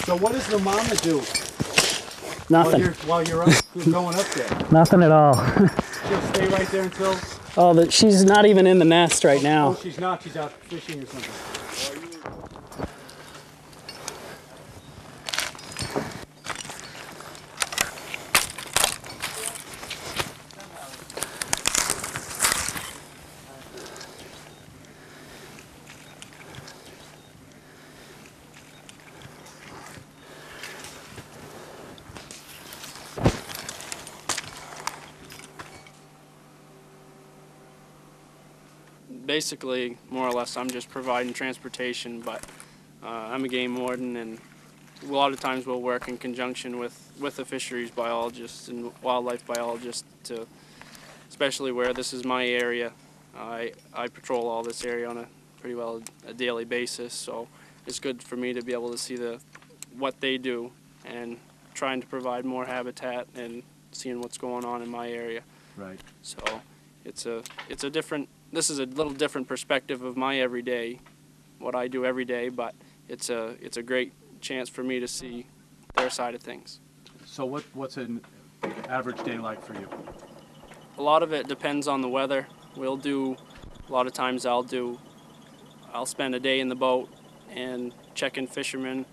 So what does the mama do? Nothing. While you're going up there? Nothing at all. She'll stay right there until... Oh, she's not even in the nest right now. Oh, she's not. She's out fishing or something. Basically, more or less, I'm just providing transportation, but I'm a game warden, and a lot of times we'll work in conjunction with a fisheries biologist and wildlife biologist, especially where this is my area. I patrol all this area on a daily basis, so it's good for me to be able to see what they do and trying to provide more habitat and seeing what's going on in my area. Right. So it's a different. This is a little different perspective of my everyday, what I do every day, but it's a great chance for me to see their side of things. So what's an average day like for you? A lot of it depends on the weather. A lot of times I'll spend a day in the boat and checking fishermen,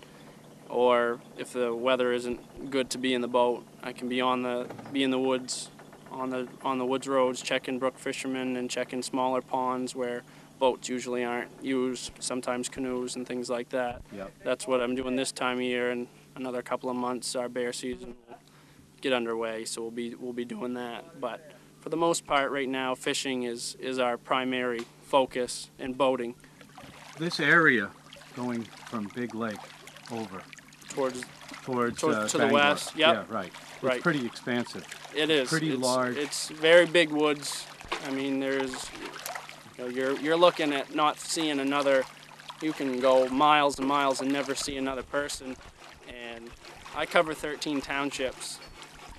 or if the weather isn't good to be in the boat, I can be in the woods, on the woods roads, checking brook fishermen and checking smaller ponds where boats usually aren't used, sometimes canoes and things like that. Yep. That's what I'm doing this time of year, and another couple of months our bear season will get underway, so we'll be doing that. But for the most part right now, fishing is our primary focus, and boating. This area going from Big Lake over Towards to the Bangor. West. Yep. Yeah, right. Right. It's pretty expansive. It is. Pretty large. It's very big woods. I mean, you're looking at not seeing another. You can go miles and miles and never see another person. And I cover 13 townships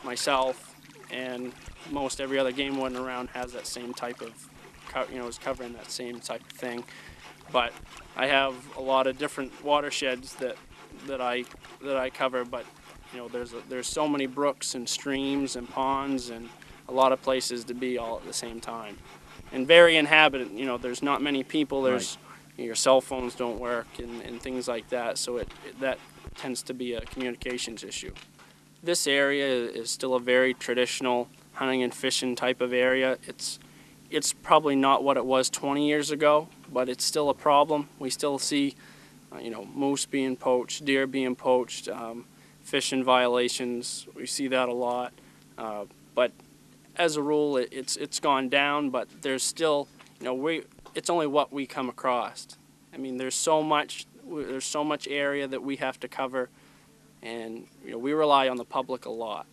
myself, and most every other game warden around has that same type of, is covering that same type of thing. But I have a lot of different watersheds that I cover, but there's so many brooks and streams and ponds and a lot of places to be all at the same time, and very inhabited. There's not many people. There's right. Your cell phones don't work and things like that, so that tends to be a communications issue. This area is still a very traditional hunting and fishing type of area. It's probably not what it was 20 years ago, but it's still a problem. We still see moose being poached, deer being poached, fishing violations. We see that a lot, but as a rule, it's gone down. But there's still, it's only what we come across. I mean, there's so much area that we have to cover, and we rely on the public a lot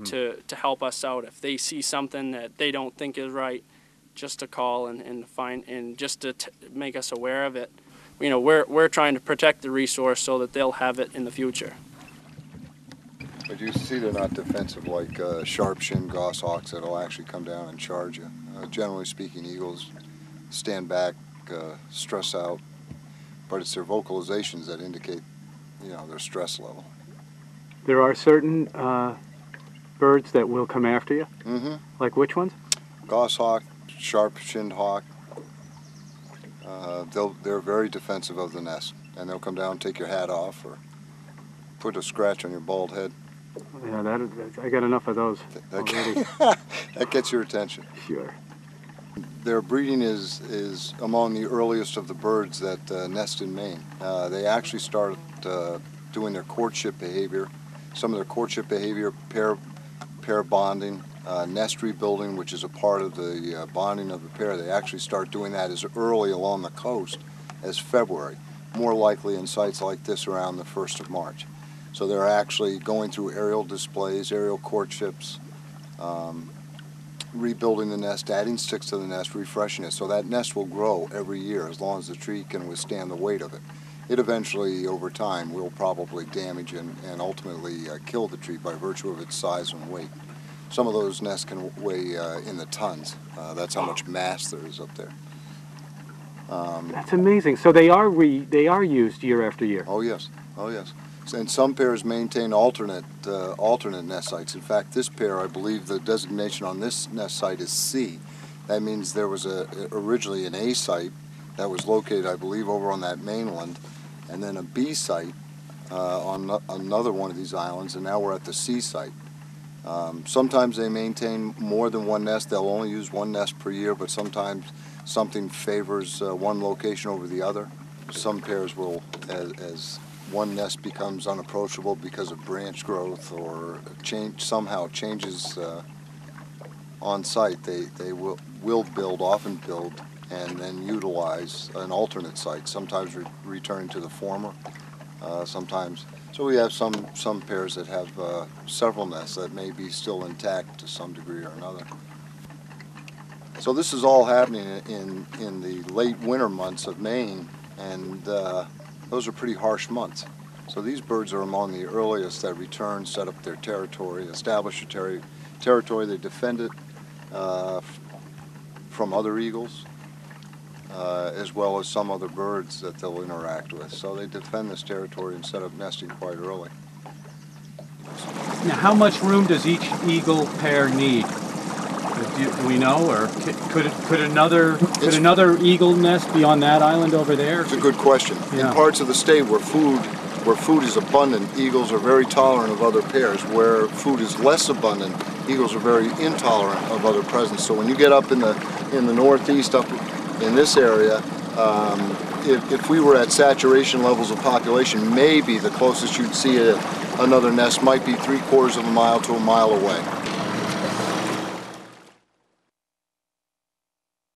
to help us out. If they see something that they don't think is right, just to call and just to make us aware of it. We're trying to protect the resource so that they'll have it in the future. But you see they're not defensive like sharp-shinned goshawks that'll actually come down and charge you. Generally speaking, eagles stand back, stress out, but it's their vocalizations that indicate, their stress level. There are certain birds that will come after you? Mm-hmm. Like which ones? Goshawk, sharp-shinned hawk. They're very defensive of the nest, and they'll come down and take your hat off or put a scratch on your bald head. Yeah, I got enough of those already. That gets your attention. Sure. Their breeding is among the earliest of the birds that nest in Maine. They actually start doing their courtship behavior. Some of their courtship behavior, pair bonding, nest rebuilding, which is a part of the bonding of the pair. They actually start doing that as early along the coast as February, more likely in sites like this around the 1st of March. So they're actually going through aerial displays, aerial courtships, rebuilding the nest, adding sticks to the nest, refreshing it. So that nest will grow every year as long as the tree can withstand the weight of it. It eventually, over time, will probably damage and ultimately kill the tree by virtue of its size and weight. Some of those nests can weigh in the tons. That's how much mass there is up there. That's amazing. So they are used year after year. Oh yes, oh yes. And some pairs maintain alternate nest sites. In fact, this pair, I believe the designation on this nest site is C. That means there was originally an A site that was located, I believe, over on that mainland, and then a B site on another one of these islands, and now we're at the C site. Sometimes they maintain more than one nest. They'll only use one nest per year, but sometimes something favors one location over the other. Some pairs will, as one nest becomes unapproachable because of branch growth or somehow changes on site, they will often build and then utilize an alternate site, sometimes returning to the former, sometimes. So we have some pairs that have several nests that may be still intact to some degree or another. So this is all happening in the late winter months of Maine, and those are pretty harsh months. So these birds are among the earliest that return, set up their territory, establish a territory. They defend it from other eagles, as well as some other birds that they'll interact with. So they defend this territory and set up nesting quite early. Now, how much room does each eagle pair need? Do we know, or could another eagle nest be on that island over there? It's a good question. Yeah. In parts of the state where food is abundant, eagles are very tolerant of other pairs. Where food is less abundant, eagles are very intolerant of other presence. So when you get up in the northeast, up in this area, if we were at saturation levels of population, maybe the closest you'd see another nest might be 3/4 of a mile to a mile away.